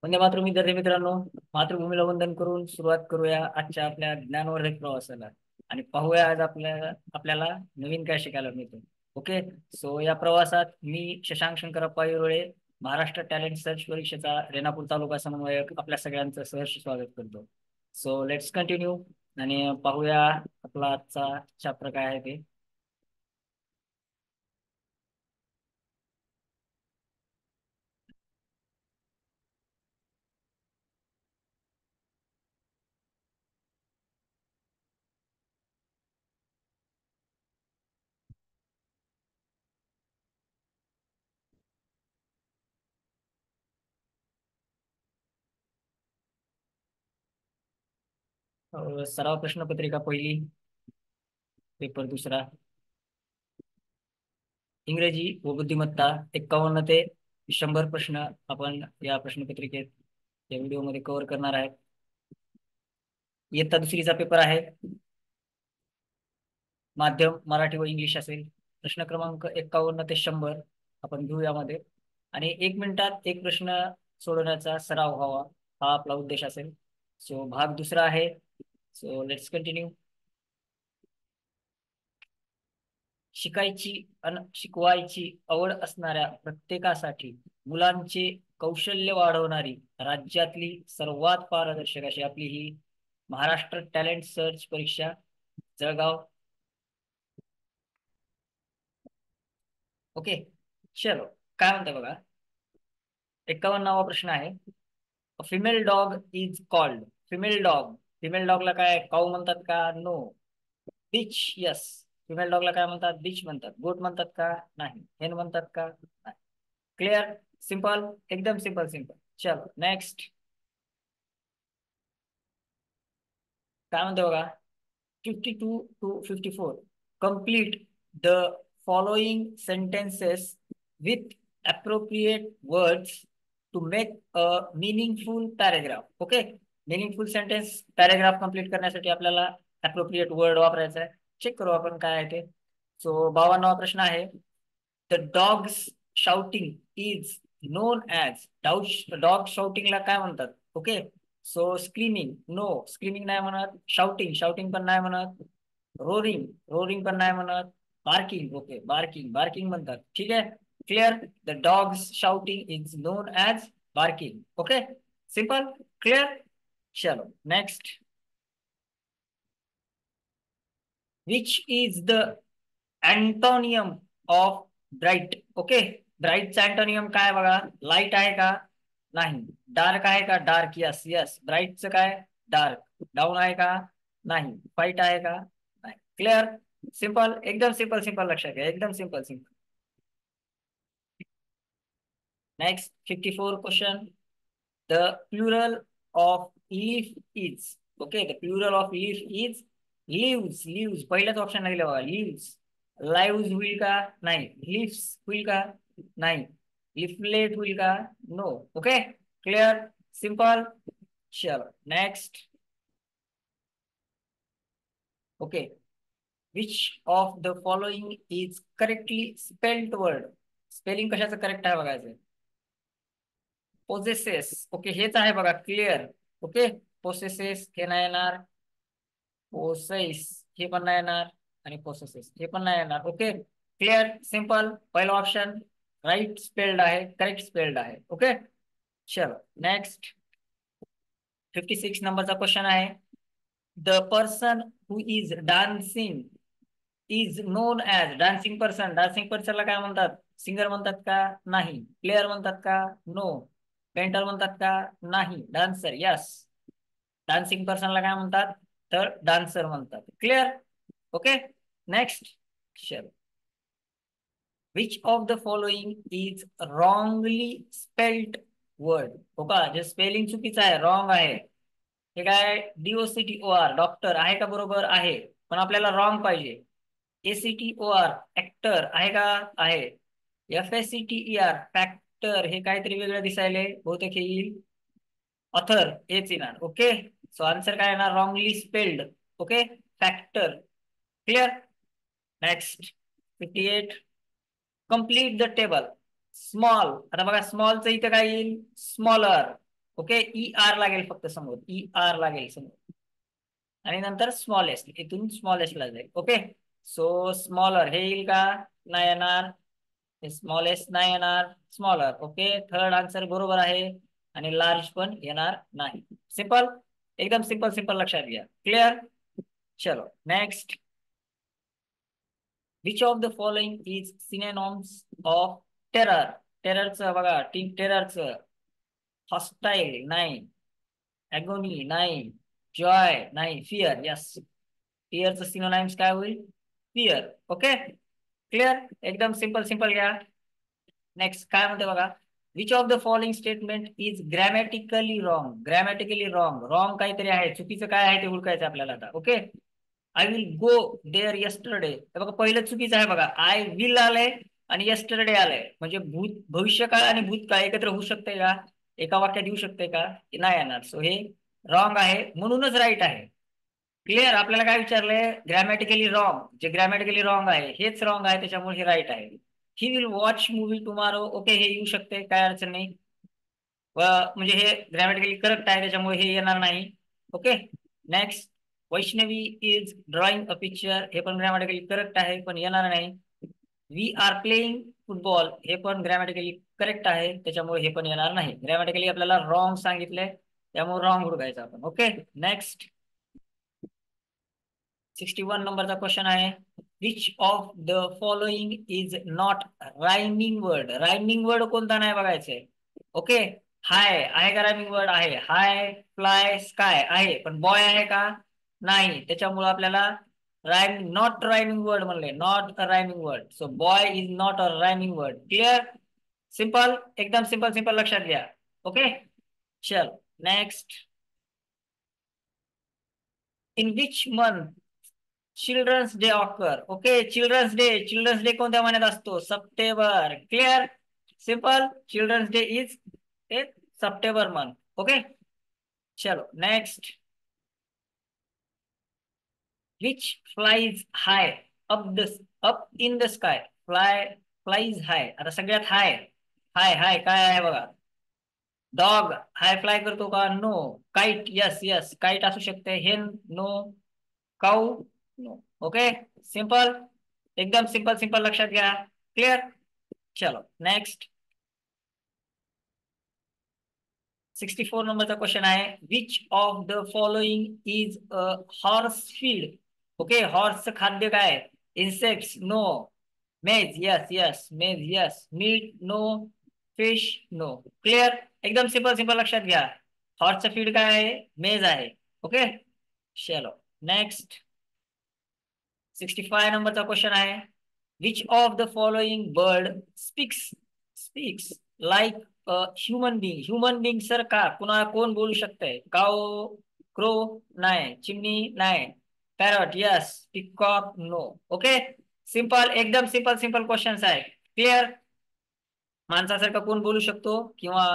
वंदे मातरम विद्यार्थी मित्रांनो, मातृभूमीला वंदन करून सुरुवात करूया आजच्या आपल्या ज्ञानवर्धक प्रवासाला. आणि पाहूया आज आपल्याला नवीन काय शिकायला मिळतं. ओके. सो या प्रवासात मी शशांक शंकरप्पा हिरोळे, महाराष्ट्र टॅलेंट सर्च परीक्षेचा रेणापूर तालुका समन्वयक, आपल्या सगळ्यांचं सहर्ष स्वागत करतो. सो लेट्स कंटिन्यू आणि पाहूया आपला आजचा चॅप्टर काय आहे ते. सराव प्रश्नपत्रिका पहिली, पेपर दुसरा, इंग्रजी व बुद्धिमत्ता 51 ते 100 प्रश्न आपण या प्रश्नपत्रिकेत या व्हिडिओमध्ये कव्हर करणार आहे. इयत्ता दुसरीचा पेपर आहे, माध्यम मराठी व इंग्लिश असेल. प्रश्न क्रमांक 51 ते 100 आपण घेऊ यामध्ये, आणि 1 मिनिटात एक प्रश्न सोडवण्याचा सराव व्हावा हा आपला उद्देश असेल. सो भाग दुसरा आहे. So let's continue. शिकवायची आवड असणाऱ्या प्रत्येकासाठी मुलांचे कौशल्य वाढवणारी राज्यातली सर्वात पारदर्शक अशी आपली ही महाराष्ट्र टॅलेंट सर्च परीक्षा, जळगाव. ओके. चलो, काय म्हणते बघा. 51वा प्रश्न आहे. Female dog is called. Female dog, female डॉगला काय काऊ म्हणतात का? नो. Bitch, yes. फिमेल डॉगला काय म्हणतात? बिच म्हणतात. गोट म्हणतात का? नाही. हेन म्हणतात का? नाही. क्लिअर? सिंपल, एकदम सिंपल सिंपल. चलो नेक्स्ट. काय म्हणते बघा. 52 to 54. Complete the following sentences with appropriate words to make a meaningful paragraph. Okay. Meaningful sentence paragraph complete करण्यासाठी आपल्याला अप्रोप्रिएट वर्ड वापरायचा आहे. चेक करू आपण काय आहे ते. सो 52वा प्रश्न आहे. The dogs shouting is known as. Dog शाउटिंगला काय म्हणतात? Okay. So screaming, no, screaming नाही म्हणत. शाउटिंग, शाउटिंग पण नाही म्हणत. रोरिंग, रोरिंग पण नाही म्हणत. बार्किंग, ओके, बार्किंग, बार्किंग म्हणतात. ठीक आहे. Clear? The dogs shouting is known as barking. Okay. Simple, clear. चलो next. Which is the antonym of bright. Okay. ब्राईटचा अँटोनियम काय बघा. लाईट आहे का? नाही. डार्क आहे का? Dark, yes yes. ब्राईटचं काय? डार्क. डाऊन आहे का? नाही. फाईट आहे का? नाही. क्लिअर? सिंपल, एकदम सिंपल सिंपल. लक्षात घ्या, एकदम simple simple. Next 54 question. The plural of leaf is. Okay. The plural of leaf is leaves. Leaves पहिल्याच ऑप्शन लागले बघा. लिव्स. लाईव्स होईल का? नाही. लिव्स होईल का? नाही. लिफलेट होईल का? नो. ओके. क्लिअर? सिंपल. चलो next. Okay. Which of the following is correctly spelled word. Spelling कशाचं करेक्ट आहे बघायचं. पोजेसेस, ओके, हेच आहे बघा. क्लिअर. ओके. पोसेसेस हे नाही येणार. पोसेस हे पण नाही येणार. आणि पोसेसेस हे पण नाही येणार. ओके. Clear, simple. पहिला ऑप्शन राईट स्पेल्ड आहे, करेक्ट स्पेल्ड आहे. ओके. चलो नेक्स्ट. 56 नंबरचा क्वेश्चन आहे. The person who is dancing is known as. Dancing person, dancing पर्सनला काय म्हणतात? सिंगर म्हणतात का? नाही. प्लेअर म्हणतात का? नो. पेंटर म्हणतात का? नाही. Dancer, yes. डान्सिंग पर्सनला काय म्हणतात? तर डान्सर म्हणतात. क्लिअर? ओके. नेक्स्ट. चलो. Which of the following is wrongly spelled word. हो का, जे स्पेलिंग चुकीचं आहे, रॉंग आहे. हे काय? DOCTOR, डॉक्टर आहे का? बरोबर आहे, पण आपल्याला रॉंग पाहिजे. ACTOR, ऍक्टर आहे का? आहे. FACTER, फॅक्टर, हे काहीतरी वेगळं दिसायले, बहुतेक हे येईल ऑथर, हेच येणार. ओके. सो आन्सर काय येणार? Wrongly spelled. Okay. Factor. Clear? Next 58. Complete the table. Small, आता बघा स्मॉलचं इथं काय येईल, स्मॉलर. ओके, ई आर लागेल फक्त समोर, ई आर लागेल समोर, आणि नंतर स्मॉलेस्ट, इथून स्मॉलेस्ट ला जाईल. ओके, सो स्मॉलर हे येईल का, नाही येणार. स्मॉलेस्ट नाही येणार, स्मॉलर. ओके, थर्ड आन्सर बरोबर आहे. आणि लार्ज पण येणार नाही. सिंपल, एकदम सिंपल सिंपल, लक्षात घ्या. क्लिअर. चलो next. Which of the following is synonyms of terror. टेररचं बघा, टीम टेररचं. हॉस्टाईल नाही, ॲगोनी नाही, जॉय नाही, फिअर. यस, फिअरचं सिनोनाइम्स काय होईल, फिअर. ओके, क्लिअर, एकदम सिंपल सिंपल घ्या. नेक्स्ट काय म्हणते बघा, which of the following statement is grammatically wrong. Grammatically wrong, wrong काहीतरी आहे, चुकीचं काय आहे ते ओळखायचं आपल्याला आता. Okay, I will go there yesterday. हे बघा पहिलं चुकीचं आहे बघा, आय विल आलंय आणि यस्टरडे आलंय, म्हणजे भविष्यकाळ आणि भूतकाळ एकत्र होऊ शकते का, एका वाक्यात येऊ शकते का, नाही येणार. सो हे रॉंग आहे, म्हणूनच राईट आहे. क्लिअर, आपल्याला काय विचारलंय, ग्रॅमॅटिकली रॉंग. जे ग्रॅमॅटिकली रॉंग आहे हेच रॉंग आहे, त्याच्यामुळे हे राईट आहे. He will watch movie tomorrow. Okay, हे येऊ शकते, काय अडचण नाही. म्हणजे हे ग्रॅमॅटिकली करेक्ट आहे, त्याच्यामुळे हे येणार नाही. Okay, next. Vaishnavi is drawing a picture. हे पण ग्रॅमॅटिकली करेक्ट आहे, पण येणार नाही. We are playing football. हे पण ग्रॅमॅटिकली करेक्ट आहे, त्याच्यामुळे हे पण येणार नाही. ग्रॅमॅटिकली आपल्याला रॉंग सांगितलंय, त्यामुळे रॉंग हुडकायचं आपण. Okay, next. 61 नंबरचा क्वेश्चन आहे, which of the following is not rhyming word. Rhyming word कोणता नाही बघायचंय. ओके, हाय आहे का, रायमिंग वर्ड आहे. हाय, फ्लाय, स्काय आहे, पण बॉय आहे का, नाही. त्याच्यामुळे आपल्याला रायमिंग, नॉट रायमिंग वर्ड म्हणले, not a rhyming word. So boy is not a rhyming word. Clear, simple, एकदम सिंपल सिंपल, लक्षात घ्या. ओके, चल next. In which month children's day occur. Okay, children's day, children's day कोणत्या महिन्यात असतो, September. Clear, simple, children's day is September month. Okay, चलो next. Which flies high up in the sky. Flies high, आता सगळ्यात हाय, हाय हाय काय आहे बघा, dog हाय fly करतो का, no. Kite, yes yes, kite असू शकते. Hen, no. Cow, no. Okay, simple, एकदम सिंपल सिंपल, लक्षात घ्या. क्लिअर, चलो नेक्स्ट. 64 नंबरचा क्वेश्चन आहे, which of the following is a horse feed. Okay, हॉर्सचं खाद्य काय, insects, no. Maize, yes yes, maize yes. Meat, no. Fish, no. Clear, एकदम सिंपल सिंपल, लक्षात घ्या. हॉर्सचं फीड काय आहे, मेज आहे. ओके, चलो नेक्स्ट. 65 नंबरचा क्वेश्चन आहे, which of the following bird speaks speaks like a human Bing. Human being sir का, कुणा कोण बोलू शकतंय, काऊ, क्रो नाही, चिमणी नाही, parrot yes, peacock no. Okay, simple, एकदम सिंपल सिंपल क्वेश्चन्स आहे. क्लिअर, माणसासारखं कोण बोलू शकतो, किंवा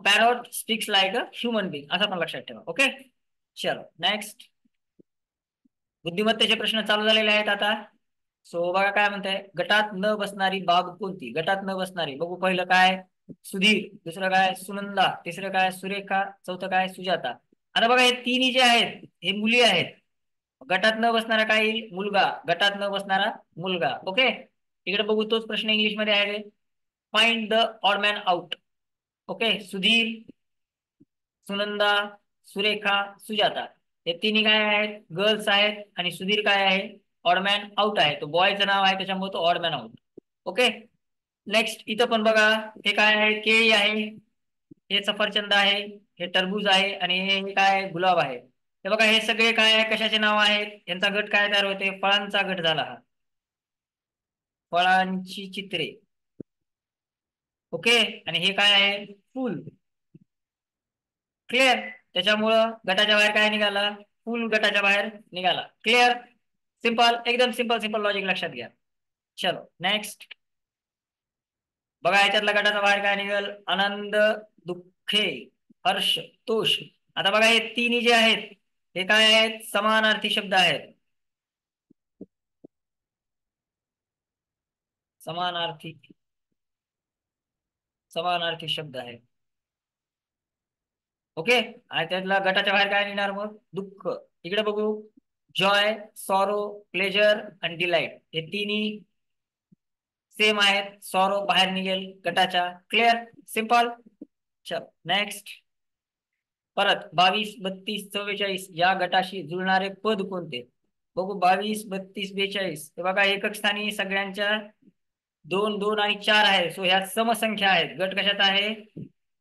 parrot speaks like a human being, असं पण लक्षात ठेवा. ओके, चलो नेक्स्ट. बुद्धिमत्तेचे प्रश्न चालू झालेले आहेत आता. सो बघा काय म्हणताय, गटात न बसणारी बाब कोणती. गटात न बसणारी बघू, पहिलं काय, सुधीर. दुसरं काय, सुनंदा. तिसरं काय, सुरेखा. चौथं काय, सुजाता. आता बघा हे तिन्ही जे आहेत हे मुली आहेत. गटात न बसणारा काय येईल, मुलगा. गटात न बसणारा मुलगा. ओके, इकडे बघू तोच प्रश्न इंग्लिश मध्ये आहे, find the odd man out. Okay, Sudhir, Sunanda, Surekha, Sujata, हे तिन्ही काय आहेत, गर्ल्स आहेत. आणि सुधीर काय आहे, ऑडमॅन आउट आहे, तो बॉयचं नाव आहे, त्याच्यामुळे तो ऑडमॅन आउट. Okay, next. इथं पण बघा, हे काय आहे, केळी आहे, हे सफरचंद आहे, हे टरबूज आहे, आणि हे काय आहे, गुलाब आहे. हे बघा हे सगळे काय आहे, कशाचे नाव आहेत, यांचा गट काय तयार होते, फळांचा गट झाला हा, फळांची चित्रे. ओके, आणि हे काय आहे, फुल. क्लिअर, त्याच्यामुळं गटाच्या बाहेर काय निघाला, फुल गटाच्या बाहेर निघाला. क्लिअर, सिंपल, एकदम सिंपल सिंपल लॉजिक, लक्षात घ्या. चलो नेक्स्ट. बघा याच्यातला गटाचा बाहेर काय निघेल, आनंद, दुःखे, हर्ष, तोष. आता बघा हे तिन्ही जे आहेत हे काय आहेत, समानार्थी शब्द आहेत. समानार्थी, समानार्थी शब्द आहे. ओके. आणि त्यातला गटाच्या बाहेर काय निघणार मग? दुःख. इकडे बघू. जॉय, सॉरो, प्लेजर आणि डिलाइट हे तिन्ही सेम आहेत. सॉरो बाहेर निघेल गटाच्या. क्लिअर? सिंपल. चल नेक्स्ट. परत 22, 32, 44 या गटाशी जुळणारे पद कोणते? बघू. 22, 32, 42 हे बघा एकक स्थानी सगळ्यांच्या 2, 2 आणि 4 आहे. सो ह्या समसंख्या आहेत. गट कशात आहे?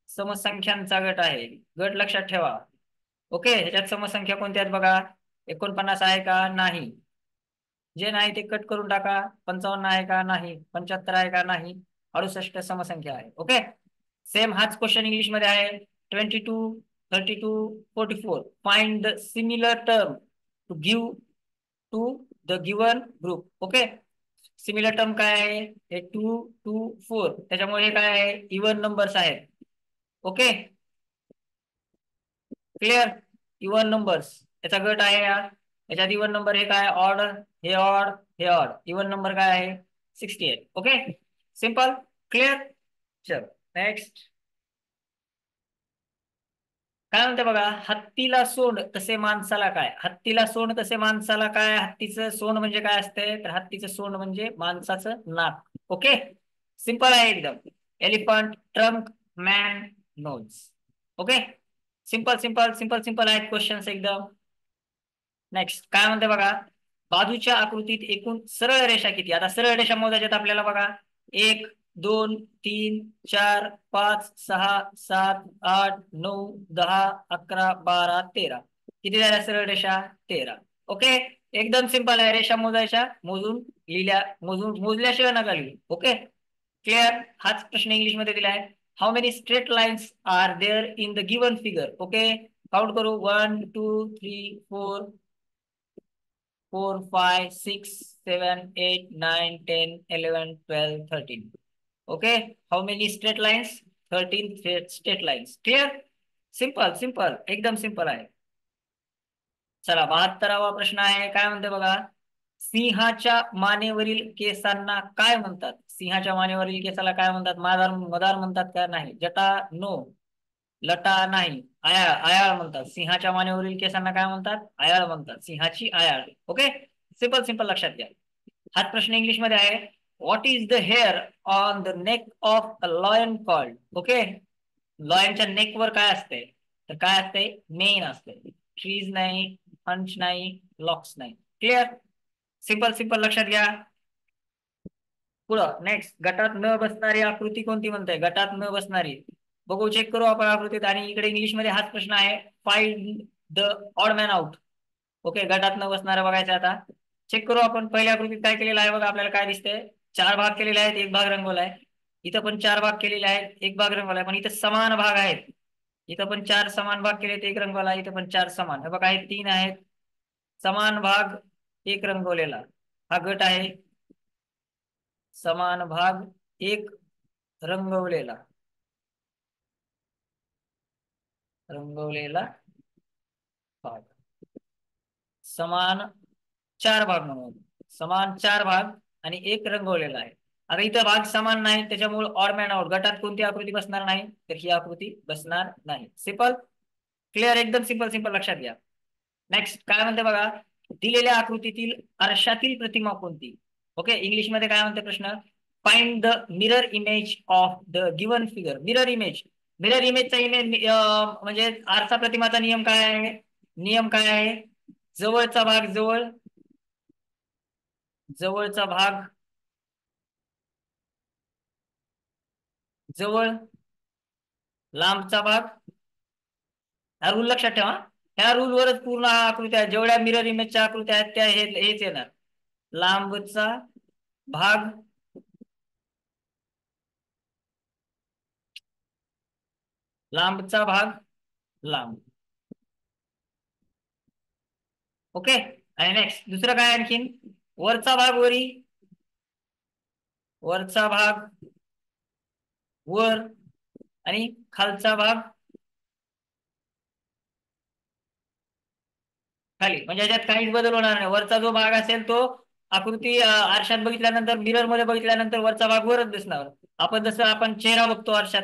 समसंख्यांचा गट आहे. गट लक्षात ठेवा. ओके. ह्याच्यात समसंख्या कोणत्या आहेत बघा. 49 आहे का? नाही. जे नाही ते कट करून टाका. 55 आहे का? नाही. 75 आहे का? नाही. 68 समसंख्या आहे. ओके. सेम हाच क्वेश्चन इंग्लिश मध्ये आहे. 22, 32, 44 find the similar term to give to the given group. Okay. Similar term काय आहे? हे 2, 2, 4 त्याच्यामुळे हे काय आहे? इवन नंबर्स आहेत. ओके. क्लिअर? इवन नंबर्स याचा गट आहे याच्यात इवन नंबर हे काय? ऑड, हे ऑड, हे ऑड. इवन नंबर काय आहे? 68. ओके. सिंपल. क्लिअर? चल नेक्स्ट. काय म्हणते बघा. हत्तीला सोंड तसे माणसाला काय? हत्तीला सोंड तसे माणसाला काय? हत्तीचं सोंड म्हणजे काय असतंय? तर हत्तीचं सोंड म्हणजे माणसाचं नाक. ओके. सिंपल आहे एकदम. Elephant, trunk, man, nose. Okay. Simple simple simple simple आहेत क्वेश्चन्स एकदम. नेक्स्ट काय म्हणते बघा. बाजूच्या आकृतीत एकूण सरळ रेषा किती? आता सरळ रेषा मोजायच्यात आपल्याला बघा. 1, 2, 3, 4, 5, 6, 7, 8, 9, 10, 11, 12, 13. किती झाल्या सरळ रेषा? 13. ओके. एकदम सिंपल आहे. रेषा मोजायच्या. मोजून लिहिल्या, मोजल्याशिवाय नका लिहू. ओके. क्लिअर? हाच प्रश्न इंग्लिश मध्ये दिलाय. How many straight lines are there in the given figure? Okay. Count करू. 1, 2, 3, 4, 4, 5, 6, 7, 8, 9, 10, 11, 12, 13. Okay. How many straight lines? 13 straight lines. Clear? Simple simple एकदम सिंपल आहे. चला 72वा प्रश्न आहे. काय म्हणते बघा. सिंहाच्या मानेवरील केसांना काय म्हणतात? सिंहाच्या मानेवरील केसाला काय म्हणतात? मदार, मदार म्हणतात का? नाही. जटा? नो. लटा? नाही. आयाळ, आयाळ म्हणतात. सिंहाच्या मानेवरील केसांना काय म्हणतात? आयाळ म्हणतात. सिंहाची आयाळ. ओके. सिंपल सिंपल लक्षात घ्या. हाच प्रश्न इंग्लिश मध्ये आहे. What is the hair on the neck of a lion called? Okay. लॉयनच्या नेक वर काय असते? तर काय असते? मेन असते. ट्रीज नाही, हंच नाही, लॉक्स नाही. क्लिअर? सिंपल सिंपल लक्षात घ्या. पुढं नेक्स्ट. गटात न बसणारी आकृती कोणती म्हणते? गटात न बसणारी. बघू. चेक करू आपण आकृतीत. आणि इकडे इंग्लिश मध्ये हाच प्रश्न आहे. Find the odd man out. Okay. गटात न बसणारा बघायचं आता. चेक करू आपण. पहिल्या आकृतीत काय केलेलं आहे बघा. आपल्याला काय दिसतंय? 4 भाग केलेले आहेत, एक भाग रंगवलाय. इथं पण 4 भाग केलेले आहेत, एक भाग रंगवलाय. पण इथं समान भाग आहेत. इथं पण 4 समान भाग केले, एक रंगवला. इथं पण 4 समान. हे बघा, हे 3 आहेत. समान भाग, एक रंगवलेला. हा गट आहे. समान भाग, एक रंगवलेला. रंगवलेला भाग. समान 4 भाग म्हणून. समान 4 भाग आणि एक रंगवलेला आहे. आता इथं भाग समान नाही, त्याच्यामुळे ऑड मॅन आउट. गटात कोणती आकृती बसणार नाही? तर ही आकृती बसणार नाही. सिंपल. क्लिअर? एकदम सिंपल सिंपल लक्षात घ्या. नेक्स्ट काय म्हणते बघा. दिलेल्या आकृतीतील आरशातील प्रतिमा कोणती? ओके. इंग्लिश मध्ये काय म्हणते प्रश्न? Find the mirror image of the given figure. Mirror image. Mirror इमेजचा इमेज म्हणजे आरसा प्रतिमाचा नियम काय आहे? नियम काय आहे? जवळचा भाग जवळ, जवळचा भाग जवळ, लांबचा भाग. हा रूल लक्षात ठेवा. ह्या रूल वरच पूर्ण आकृत्या, जेवढ्या मिरर इमेजच्या आकृत्या आहेत त्या हेच येणार. लांबचा भाग, लांबचा भाग लांब. ओके. आणि नेक्स्ट दुसरं काय आणखीन? वरचा भाग वरी, वरचा भाग वर आणि खालचा भाग खाली. म्हणजे याच्यात काहीच बदल होणार नाही. वरचा जो भाग असेल तो आकृती आरशात बघितल्यानंतर मिरर मध्ये बघितल्यानंतर वरचा भाग वरच दिसणार. आपण चेहरा बघतो आरशात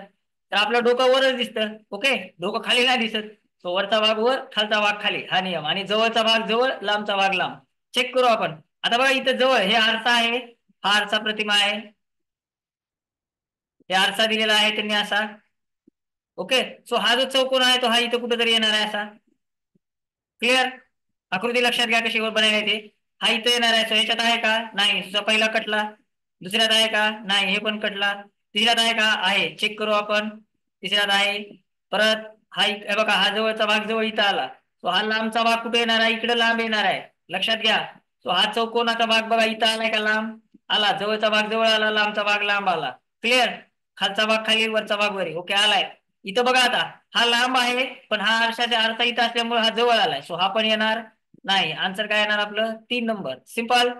तर आपलं डोकं वरच दिसतं. ओके, डोकं खाली नाही दिसत. तो वरचा भाग वर, खालचा भाग खाली, हा नियम. आणि जवळचा भाग जवळ, लांबचा भाग लांब. चेक करू आपण. आता बघा इथं जवळ हे आरसा आहे, हा आरसा प्रतिमा आहे. हे आरसा दिलेला आहे त्यांनी असा. ओके, सो हा जो चौकोन आहे तो हा इथं कुठेतरी येणार आहे असा. क्लिअर? आकृती लक्षात घ्या कशी बनायला ते. हा इथं येणार आहे. सो ह्याच्यात आहे का? नाही. पहिला कटला. दुसऱ्यात आहे का? नाही. हे पण कटला. तिसऱ्यात आहे का? आहे. चेक करू आपण. तिसऱ्यात आहे. परत हे बघा, हा जवळचा भाग जवळ इथं आला. सो हा लांबचा भाग कुठे येणार आहे? इकडे लांब येणार आहे. लक्षात घ्या. सो हा चौकोनाचा भाग बघा इथं आलाय का? लांब आला. जवळचा भाग जवळ आला, लांबचा भाग लांब आला. क्लिअर? खालचा भाग खाली, वरचा भाग वरी. ओके, आलाय. इथं बघा आता हा लांब आहे, पण हा आरशाच्या अर्धा इथं असल्यामुळे हा जवळ आलाय. सो हा पण येणार नाही. आन्सर काय येणार आपलं? 3 नंबर. सिंपल.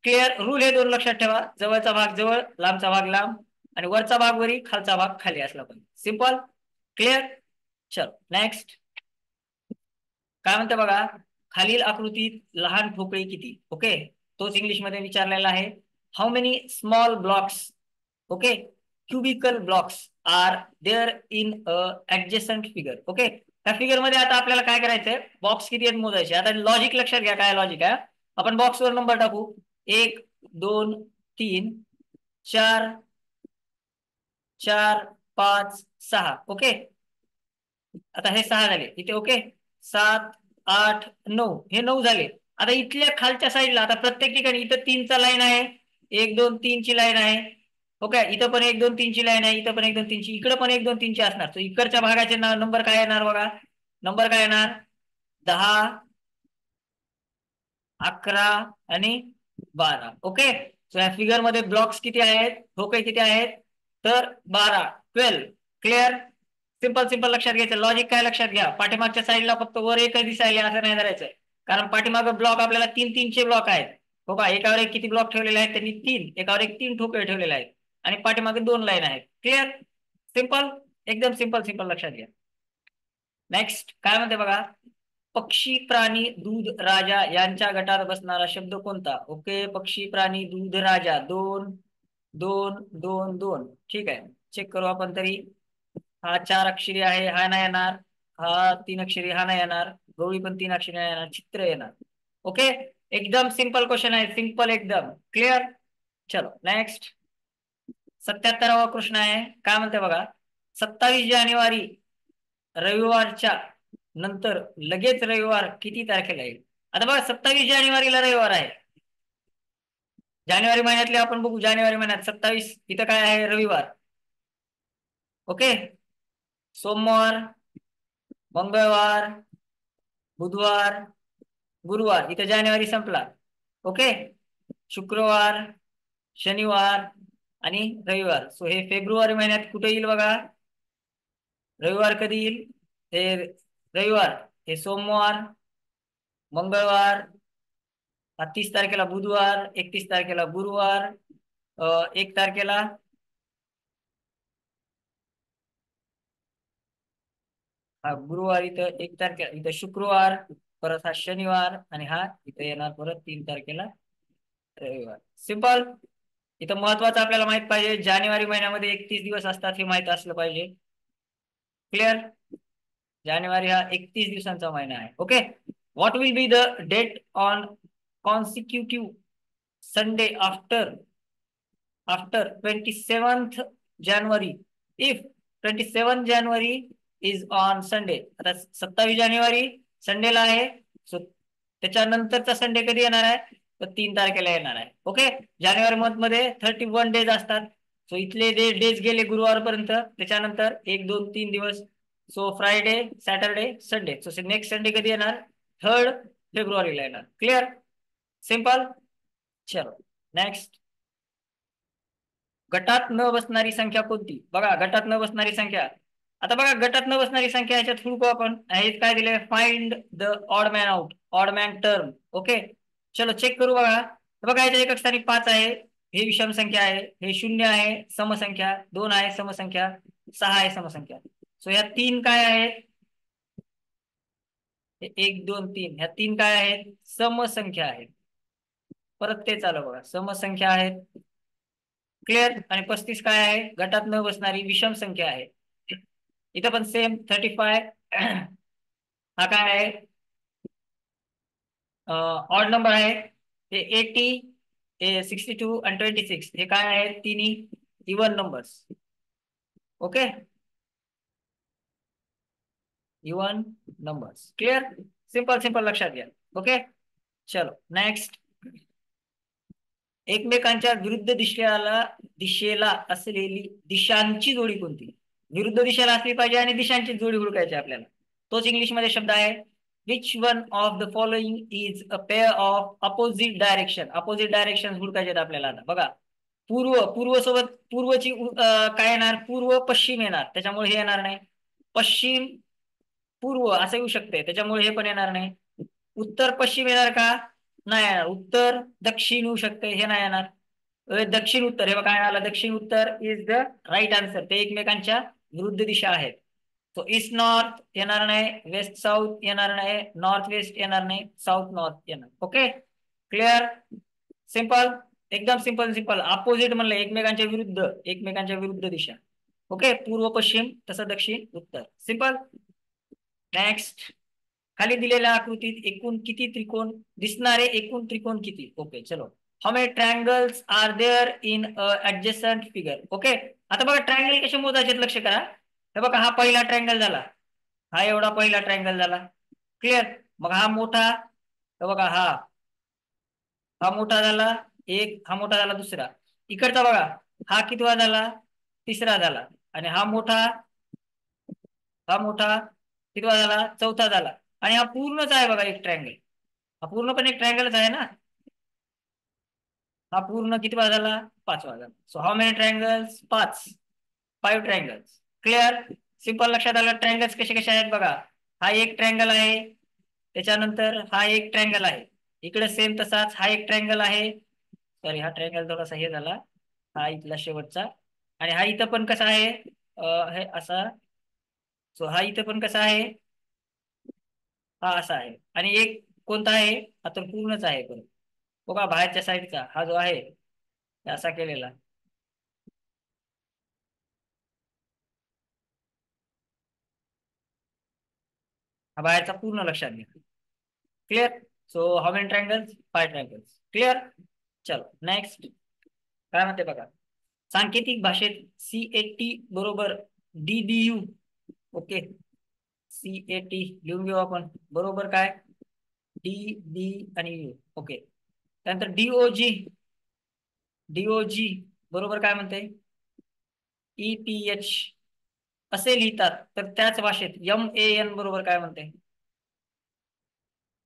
क्लिअर? रूल हे 2 लक्षात ठेवा. जवळचा भाग जवळ, लांबचा भाग लांब, आणि वरचा भाग वरी, खालचा भाग खाली असला पाहिजे. सिंपल. क्लिअर? चल नेक्स्ट. काय म्हणते बघा, खालील आकृतीत लहान ठोकळे किती? ओके, तोच इंग्लिश मध्ये विचारलेला आहे. How many small blocks, okay, cubical blocks are there in adjacent figure? Okay, त्या फिगर मध्ये आता आपल्याला काय करायचंय? बॉक्स किती आहेत मोजायचे. आता लॉजिक लक्षात घ्या. काय लॉजिक आहे? आपण बॉक्सवर नंबर टाकू. 1 2 3 4 4 5 6. ओके, आता हे 6 झाले इथे. ओके, 7 8 9, हे 9 झाले. आता इथल्या खालच्या साईडला आता प्रत्येक ठिकाणी इथं 3चा लाईन आहे, 1 2 3 ची लाईन आहे. ओके, इथं पण 1 2 3 ची लाईन आहे, इथं पण 1 2 3 ची, इकडे पण 1 2 3 ची असणार. तर इकडच्या भागाचे नंबर काय येणार बघा? नंबर काय येणार? 10 11 आणि 12. ओके, सो या फिगर मध्ये ब्लॉक्स किती आहेत? ठोकळे किती आहेत? तर 12, 12. क्लिअर? सिंपल सिंपल लक्षात घ्यायचं. लॉजिक काय लक्षात घ्या. पाठीमागच्या साईडला फक्त वर एकच दिसायले असं नाही धरायचंय, कारण पाठीमाग ब्लॉक आपल्याला 3 चे ब्लॉक आहेत. हो का, एकावर एक किती ब्लॉक ठेवलेले आहेत त्यांनी? 3. एकावर एक 3 ठोकळे ठेवलेले आहेत, आणि पाठीमागे 2 लाईन आहेत. क्लिअर? सिंपल, एकदम सिंपल सिंपल लक्षात घ्या. नेक्स्ट काय म्हणते बघा, पक्षी प्राणी दूध राजा यांच्या गटात बसणारा शब्द कोणता? ओके, पक्षी प्राणी दूध राजा, 2 2 2 2. ठीक आहे, चेक करू आपण तरी. हा 4 अक्षरी आहे, हा नाही येणार. हा 3 अक्षरी, हा नाही येणार. गवळी पण 3 अक्षरी नाही येणार. चित्र येणार. ओके, एकदम सिंपल क्वेश्चन आहे. सिंपल एकदम. क्लिअर? चलो नेक्स्ट. 77वा प्रश्न आहे. काय म्हणते बघा, 27 जानेवारी रविवारच्या नंतर लगेच रविवार किती तारखेला येईल? आता बघा 27 जानेवारीला रविवार आहे. जानेवारी महिन्यातले आपण बघू. जानेवारी महिन्यात 27 इथं काय आहे? रविवार. ओके, सोमवार, मंगळवार, बुधवार, गुरुवार, इथं जानेवारी संपला. ओके, शुक्रवार, शनिवार आणि रविवार. सो हे फेब्रुवारी महिन्यात कुठे येईल बघा? रविवार कधी येईल? हे रविवार हे सोमवार, मंगळवार, 30 तारखेला बुधवार, 31 तारखेला गुरुवार, 1 तारखेला हा गुरुवार, इथं 1 तारखेला इथं शुक्रवार, परत हा शनिवार, आणि हा इथं येणार परत 3 तारखेला रविवार. सिंपल. इथं महत्वाचं आपल्याला माहित पाहिजे, जानेवारी महिन्यामध्ये 31 दिवस असतात हे माहित असलं पाहिजे. क्लिअर? जानेवारी हा 31 दिवसांचा महिना आहे. Okay, what will be the date on consecutive Sunday after 27th January if 27 January is on Sunday? आता 27 जानेवारी संडेला आहे, सो त्याच्यानंतरचा संडे कधी येणार आहे? तर 3 तारखेला येणार आहे. ओके, जानेवारी मंथ मध्ये 31 डेज असतात. सो इथले डेज गेले गुरुवारपर्यंत, त्याच्यानंतर 1 2 3 दिवस. So Friday, Saturday, Sunday. So next Sunday कधी येणार? 3 फेब्रुवारीला येणार. क्लिअर? सिंपल. चलो नेक्स्ट. गटात न बसणारी संख्या कोणती? बघा, गटात न बसणारी संख्या. आता बघा, गटात न बसणारी संख्या ह्याच्यात हुडकू आपण. हेच काय दिले? Find the odd man out, odd man term. Okay, चलो चेक करू बघा. बघा, ह्याच्या एकक स्थानी 5 आहे, हे विषम संख्या आहे. हे 0 आहे, समसंख्या. 2 आहे, समसंख्या. 6 आहे, समसंख्या. सो ह्या 3 काय आहेत? 1 2 3, ह्या 3 काय आहेत? समसंख्या आहेत. परत तेच आलं बघा, समसंख्या आहेत. क्लिअर. आणि 35 काय आहे, गटात न बसणारी विषम संख्या आहे. इथं पण सेम 35 हा काय आहे, ऑड नंबर आहे. हे 80, हे 62 आणि 26 हे काय आहे, तिन्ही even numbers. Okay, even numbers. Clear. Simple simple लक्षात घ्या. ओके, चलो नेक्स्ट. एकमेकांच्या विरुद्ध दिशेला असलेली दिशांची जोडी कोणती. विरुद्ध दिशेला असली पाहिजे आणि दिशांची जोडी हुडकायची आपल्याला. तोच इंग्लिश मध्ये शब्द आहे. Which one of the following is a pair of opposite direction. Opposite direction हुडकायचे आपल्याला. आता बघा, पूर्व सोबत पूर्वची काय येणार, पूर्व पश्चिम येणार, त्याच्यामुळे हे येणार नाही. पश्चिम पूर्व असं येऊ शकते, त्याच्यामुळे हे पण येणार नाही. उत्तर पश्चिम येणार का, नाही येणार. उत्तर दक्षिण येऊ शकते, हे नाही येणार. दक्षिण उत्तर, हे काय आलं, दक्षिण उत्तर इज द राईट आन्सर. ते एकमेकांच्या विरुद्ध दिशा आहेत. तो ईस्ट नॉर्थ येणार नाही, वेस्ट साऊथ येणार नाही, नॉर्थ वेस्ट येणार नाही, साऊथ नॉर्थ येणार. Okay, clear. सिंपल, एकदम सिंपल सिंपल. अपोजिट म्हणलं, एकमेकांच्या विरुद्ध दिशा. ओके, पूर्व पश्चिम, तसं दक्षिण उत्तर. सिंपल. नेक्स्ट. खाली दिलेल्या आकृतीत एकूण किती त्रिकोण दिसणारे एकूण त्रिकोण किती. ओके, चलो. How many triangles are there in adjacent figure. Okay, आता बघा ट्रायंगल कसे मोजायचे लक्ष करा. हे बघा, हा पहिला ट्रायंगल झाला, हा एवढा पहिला ट्रायंगल झाला. क्लिअर. मग हा मोठा, हे बघा हा मोठा झाला एक, हा मोठा झाला दुसरा. इकडचा बघा, हा कितवा झाला, तिसरा झाला. आणि हा मोठा कितवा झाला, चौथा झाला. आणि हा पूर्णच आहे बघा एक ट्रायंगल. हा पूर्ण पण एक ट्रायंगलच आहे ना. हा पूर्ण कितवा झाला, पाचवा झाला. So how many triangles, 5 triangles. Clear. Simple. लक्षात आलं. ट्रायंगल्स कसे कसे आहेत बघा. हा एक ट्रायंगल आहे, त्याच्यानंतर हा एक ट्रायंगल आहे, इकडे सेम तसाच हा एक ट्रायंगल आहे. सॉरी, हा ट्रायंगल थोडासा हे झाला, हा इथला शेवटचा. आणि हा इथं पण कसा आहे, हे असा. सो हा इथं पण कसा आहे, हा असा आहे. आणि एक कोणता आहे, हा तर पूर्णच आहे. पण बघा बाहेरच्या साईडचा हा जो आहे, हे असा केलेला. हा बाहेरचा पूर्ण लक्षात घ्या. Clear. So how many triangles, 5 triangles. Clear. चलो नेक्स्ट. काय म्हणते बघा. सांकेतिक भाषेत CAT बरोबर DDU. ओके, CAT लिहून घेऊ आपण. बरोबर काय, DD आणि U. ओके, त्यानंतर DOG बरोबर काय म्हणते, EPH असे लिहितात. तर त्याच भाषेत MAN बरोबर काय म्हणते,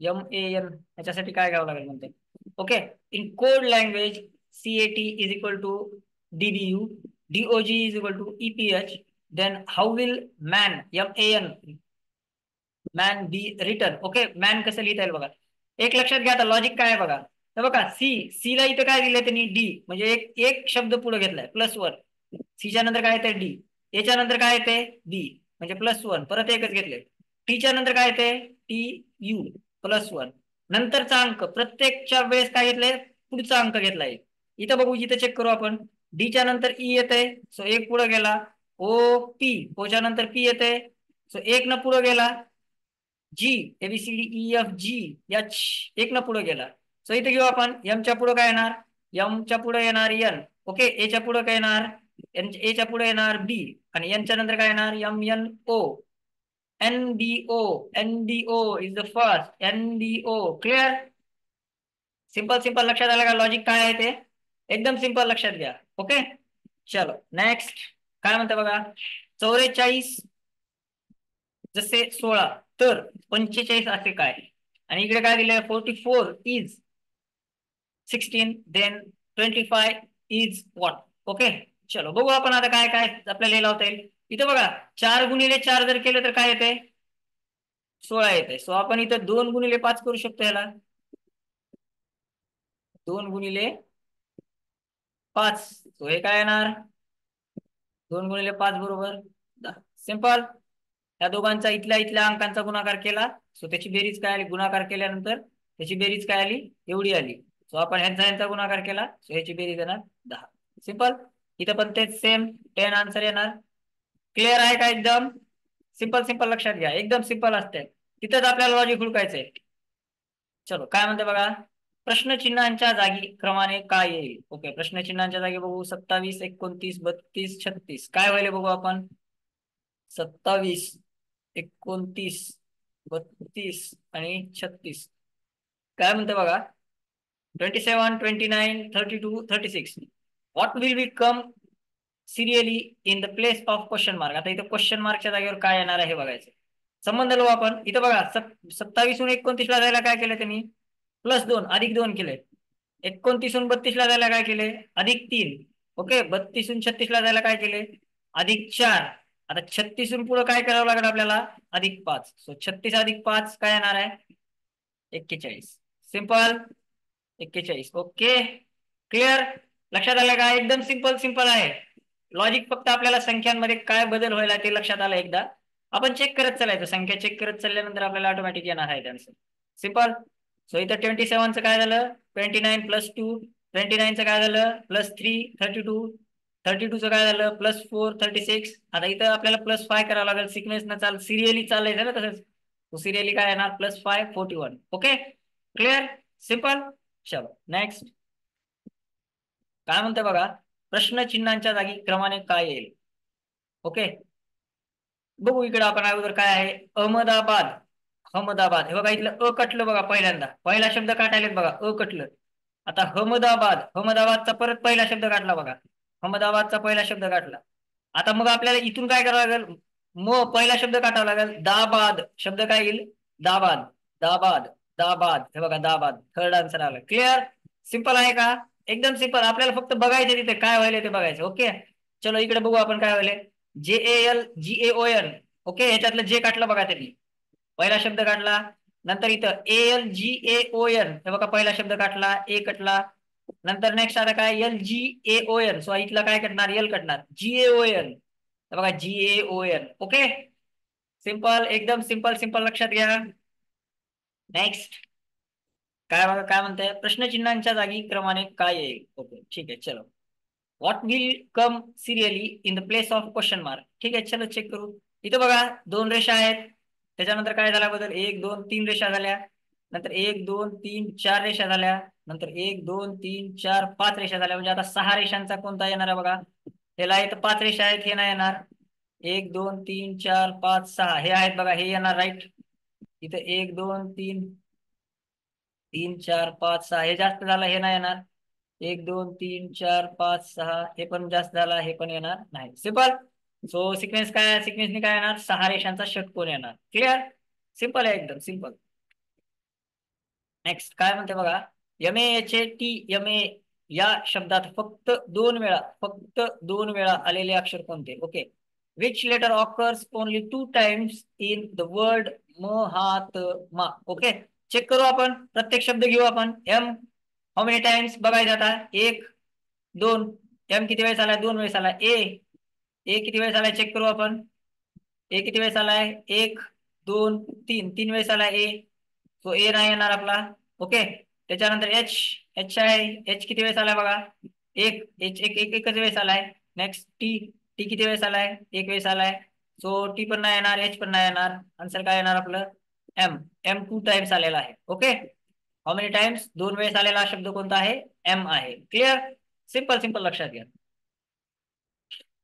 MAN याच्यासाठी काय घ्यावं लागेल म्हणते. Okay, in code language CAT is equal to DDU, DOG is equal to EPH. Then how will MAN man be return. Okay, man कसं लिहिता येईल बघा. एक लक्षात घ्या, आता लॉजिक काय आहे बघा. तर बघा, सी ला इथं काय दिलंय त्यांनी, डी, म्हणजे एक एक शब्द पुढे घेतलाय +1. सीच्या नंतर काय येते, डी. याच्या नंतर काय येते, बी, म्हणजे +1, परत एकच घेतले. टीच्या नंतर काय येते, TU, +1. नंतरचा अंक प्रत्येकच्या वेळेस काय घेतलंय, पुढचा अंक घेतलाय. इथं बघू, इथं चेक करू आपण. डीच्या नंतर ई येते, सो एक पुढे गेला. OP, ओच्या नंतर पी येते, सो एक न पुढे गेला. जी, ABCDEFG एक न पुढे गेला. सो इथे घेऊ आपण, एमच्या पुढे काय येणार, एमच्या पुढे येणार एन. ओके, एच्या पुढे काय येणार, एच्या पुढे येणार बी. आणि एनच्या नंतर काय येणार, MNO. NDO is the first, NDO. Clear. Simple simple. लक्षात आलं का लॉजिक काय आहे ते, एकदम सिंपल. लक्षात घ्या. ओके, चलो नेक्स्ट. काय म्हणते बघा. 44 जसे 16 तर 45 असे काय. आणि इकडे काय दिलंय, 44 is 16, then 25 is what. Okay, चलो बघू आपण आता काय काय आपल्याला हे लावता येईल. इथं बघा, 4 x 4 जर केलं तर काय येते, 16 येते. सो आपण इथं 2 x 5 करू शकतो याला. 2 x 5, सो हे काय येणार, 2 x 5 बरोबर 10. सिंपल. या दोघांचा इथल्या इथल्या अंकांचा गुणाकार केला, सो त्याची बेरीज काय आली, गुणाकार केल्यानंतर त्याची बेरीज काय आली, एवढी आली. सो आपण ह्यांचा गुणाकार केला, सो ह्याची बेरीज येणार 10. सिंपल. इथं पण तेच सेम 10 आन्सर येणार. क्लिअर आहे का एकदम? सिंपल सिंपल लक्षात घ्या, एकदम सिंपल असते. तिथंच आपल्याला लॉजिक हुडकायचंय. चलो काय म्हणते बघा, प्रश्नचिन्हांच्या जागी क्रमाने काय येईल? ओके, प्रश्नचिन्हांच्या जागी बघू 27, 29, 32, 36 काय व्हायला बघू आपण. 27, 29, 32 आणि 36 काय म्हणते बघा. 27, 29, 32, 36 what will B come serially in the place of question mark. आता इथं क्वेश्चन मार्कच्या जागेवर काय येणार आहे हे बघायचं. संबंध लावू आपण. इथं बघा 27 हून 29 ला जायला काय केलं त्यांनी, +2 +2 केले. 29 हून 32 ला जायला काय केले, +3. ओके, 32 हून 36 ला जायला काय केले, +4. आता 36 हून पुढे काय करावं लागेल आपल्याला, +5. सो 36 + 5 काय येणार आहे, 41. सिंपल. 41. Okay, clear. लक्षात आलं का? एकदम सिंपल सिंपल आहे. लॉजिक फक्त आपल्याला संख्यांमध्ये काय बदल व्हायला ते लक्षात आलं. एकदा आपण चेक करत चालायचं, संख्या चेक करत चालल्यानंतर आपल्याला ऑटोमॅटिक येणार आहे आन्सर. सिंपल. सो इथं 27चं काय झालं, 29 + 2. 29चं काय झालं, +3 32. 32चं काय झालं, +4 36. आता इथं आपल्याला +5 करावं लागेल. सिक्वेन्स न चाल, सिरियली चालायचं ना तसंच. सिरियली काय येणार, +5 41. Okay, clear, simple. चलो नेक्स्ट काय म्हणते बघा, प्रश्नचिन्हांच्या जागी क्रमाने काय येईल. ओके, बघू इकडे आपण अगोदर काय आहे, अहमदाबाद. अहमदाबाद हे बघा, इथलं कटलं बघा, पहिल्यांदा पहिला शब्द काढायला बघा, कटलं. आता अहमदाबाद, अहमदाबादचा परत पहिला शब्द काढला बघा, अहमदाबादचा पहिला शब्द काढला. आता मग आपल्याला इथून काय करावं लागेल, पहिला शब्द काढावा लागेल, दाबाद. शब्द काय येईल, दाबाद. दाबाद, दाबाद हे बघा, दाबाद. थर्ड आन्सर आला. क्लिअर, सिंपल आहे का? एकदम सिंपल. आपल्याला फक्त बघायचं तिथे काय व्हायला ते बघायचं. ओके, चलो इकडे बघू आपण काय व्हायला. JALGAON. ओके, ह्याच्यातलं जे काढलं बघा त्यांनी, पहिला शब्द काढला. नंतर इथं ALGAON हे बघा, पहिला शब्द काढला, ए कटला. नंतर नेक्स्ट आता काय, LGAON. सो इथला काय कटणार, एल कटणार. GAON हे बघा, GAON. ओके, सिंपल, एकदम सिंपल सिंपल, लक्षात घ्या. नेक्स्ट काय बघा, काय म्हणताय, प्रश्नचिन्हांच्या जागी क्रमाने काय येईल. ओके, ठीक आहे, चलो. What will come serially in the place of question mark. ठीक आहे, चलो चेक करू. इथं बघा 2 रेषा आहेत. त्याच्यानंतर काय झाला बदल, 1 2 3 रेषा झाल्या. नंतर 1 2 3 4 रेषा झाल्या. नंतर 1 2 3 4 5 रेषा झाल्या. म्हणजे आता 6 रेषांचा कोणता येणार आहे बघा, ह्याला इथं 5 रेषा आहेत, हे नाही येणार. 1 2 3 4 5 6 हे आहेत बघा, हे येणार राईट. इथं 1 2 3 3 4 5 6 हे जास्त झालं, हे नाही येणार. 1 2 3 4 5 6 हे पण जास्त झाला, हे पण येणार नाही. सिंपल. सो सिक्वेन्स काय, सिक्वेन्सने काय येणार, 6 रेषांचा षटकोन येणार. क्लिअर, सिंपल आहे, एकदम सिंपल. नेक्स्ट काय म्हणते बघा, MAHATMA या शब्दात फक्त दोन वेळा आलेले अक्षर कोणते. Okay, which letter occurs only 2 times in the word Mahatma. Okay, check करू आपण, प्रत्येक शब्द घेऊ आपण. एम हाऊ मेनी टाइम्स बघायचं आता, 1 2. एम किती वेळेस आलाय, 2 वेळेस आलाय. ए किती वेळेस आलाय, चेक करू आपण. ए किती वेळेस आलाय, 1 2 3 3 वेळेस आलाय ए. सो ए नाही येणार आपला. ओके, त्याच्यानंतर एच. एच आहे, एच किती वेळेस आलाय बघा, एकच वेळेस आलाय. नेक्स्ट टी किती वेळेस आलाय, 1 वेळेस आलाय. सो टी पण नाही येणार, एच पण नाही येणार. आन्सर काय येणार आपलं, एम. एम 2 टाइम्स आलेला आहे. ओके, हाऊ मेनी टाइम्स, 2 वेळेस आलेला शब्द कोणता आहे, एम आहे. क्लिअर, सिंपल सिंपल, लक्षात घ्या.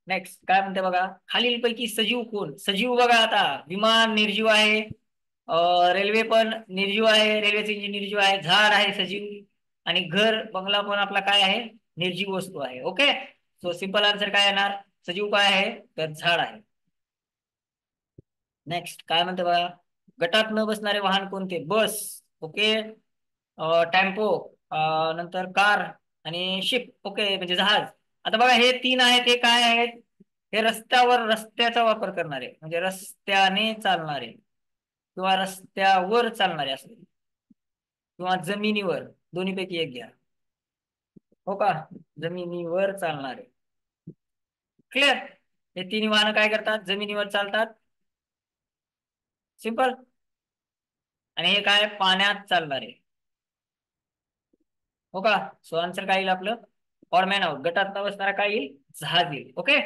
नेक्स्ट काय म्हणते बघा, खालीलपैकी सजीव कोण. सजीव बघा, आता विमान निर्जीव आहे, रेल्वे पण निर्जीव आहे, रेल्वेचे इंजिन निर्जीव आहे, झाड आहे सजीव, आणि घर बंगला पण आपला काय आहे, निर्जीव वस्तू आहे. ओके, सो सिंपल आन्सर काय येणार, सजीव काय आहे, तर झाड आहे. नेक्स्ट काय म्हणते बघा, गटात न बसणारे वाहन कोणते. बस. ओके, टेम्पो, नंतर कार आणि शिप. ओके, म्हणजे जहाज. आता बघा हे 3 आहेत, हे काय आहेत, हे रस्त्याचा वापर करणारे, म्हणजे रस्त्याने चालणारे किंवा रस्त्यावर चालणारे असते, किंवा जमिनीवर, दोन्हीपैकी एक घ्या. हो का, जमिनीवर चालणारे. क्लिअर, हे 3 वाहनं काय करतात, जमिनीवर चालतात. सिंपल. आणि हे काय, पाण्यात चालणारे. हो का? सो आन्सर काय येईल आपलं? Odd man out. गटात बसणारा काय येईल? जहाज येईल. ओके,